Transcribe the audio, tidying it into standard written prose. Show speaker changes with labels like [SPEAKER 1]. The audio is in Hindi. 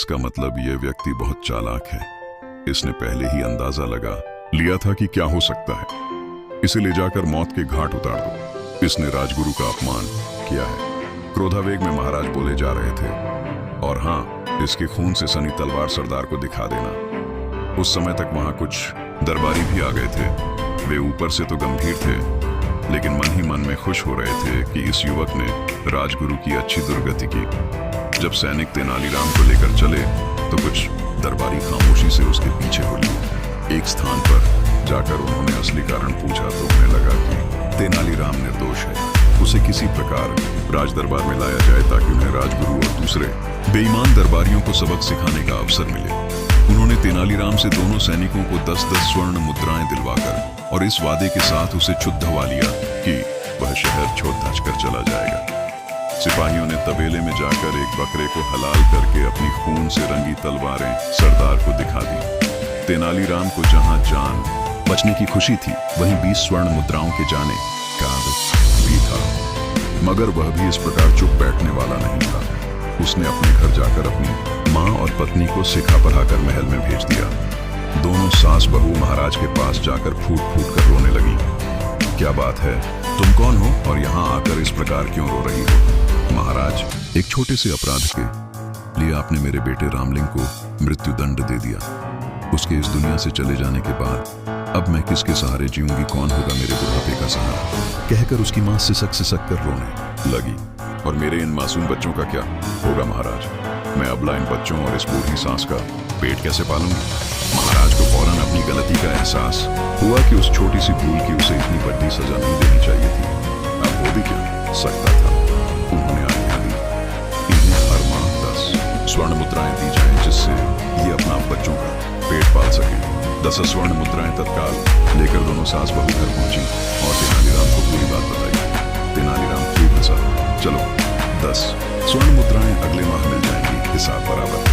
[SPEAKER 1] इसका मतलब ये व्यक्ति बहुत चालाक है। इसने पहले ही अंदाजा लगा लिया था कि क्या हो सकता है। इसे ले जाकर मौत के घाट उतार दो। इसने राजगुरु का अपमान किया है। क्रोधावेग में महाराज बोले जा रहे थे, और हाँ, इसके खून से सनी तलवार सरदार को दिखा देना। उस समय तक वहां कुछ दरबारी भी आ गए थे। वे ऊपर से तो गंभीर थे, लेकिन मन ही मन में खुश हो रहे थे कि इस युवक ने राजगुरु की अच्छी दुर्गति की। जब सैनिक तेनालीराम को लेकर चले तो कुछ दरबारी खामोशी से उसके पीछे हो लिए। एक स्थान पर जाकर उन्होंने असली कारण पूछा तो उन्हें लगा कि तेनालीराम निर्दोष है। उसे किसी प्रकार राज दरबार में लाया जाए ताकि उन्हें राजगुरु और दूसरे बेईमान दरबारियों को सबक सिखाने का अवसर मिले। उन्होंने तेनालीराम से दोनों सैनिकों को 10-10 स्वर्ण मुद्राएं दिलवाकर और इस वादे के साथ उसे छुद्धवा लिया कि वह शहर छोड़ धाच कर चला जाएगा। सिपाहियों ने तबेले में जाकर एक बकरे को हलाल करके अपनी खून से रंगी तलवारें सरदार को दिखा दी। तेनालीराम को जहां जान बचने की खुशी थी, वहीं 20 स्वर्ण मुद्राओं के जाने का भी था। मगर वह भी इस प्रकार चुप बैठने वाला नहीं था। उसने अपने घर जाकर अपनी माँ और पत्नी को सिखा पढ़ाकर महल में भेज दिया। दोनों सास बहू महाराज के पास जाकर फूट फूट कर रोने लगी। क्या बात है, तुम कौन हो और यहाँ आकर इस प्रकार क्यों रो रही हो? महाराज, एक छोटे से अपराध के लिए आपने मेरे बेटे रामलिंग को मृत्यु दंड दे दिया। उसके इस दुनिया से चले जाने के बाद अब मैं किसके सहारे जीऊंगी? कौन होगा मेरे बुढ़ापे का सहारा? कहकर उसकी मां सिसक कर रोने लगी। और मेरे इन मासूम बच्चों का क्या होगा महाराज? मैं अबला इन बच्चों और इस बूढ़ी सांस का पेट कैसे पालूंगी? महाराज को फौरन अपनी गलती का एहसास हुआ कि उस छोटी सी भूल की उसे इतनी बड़ी सजा नहीं देनी चाहिए थी। अब हो भी क्या सकता था। उन्होंने आज्ञा दी, इन्हें हर माह 10 स्वर्ण मुद्राएं दी जाएं, जिससे ये अपना बच्चों का पेट पाल सके। 10 स्वर्ण मुद्राएं तत्काल लेकर दोनों सास बहू घर पहुंची और तेनालीराम को पूरी बात बताई। तेनालीराम खूब हंसा। चलो, 10 स्वर्ण मुद्राएं अगले माह मिल जाएंगी, हिसाब बराबर।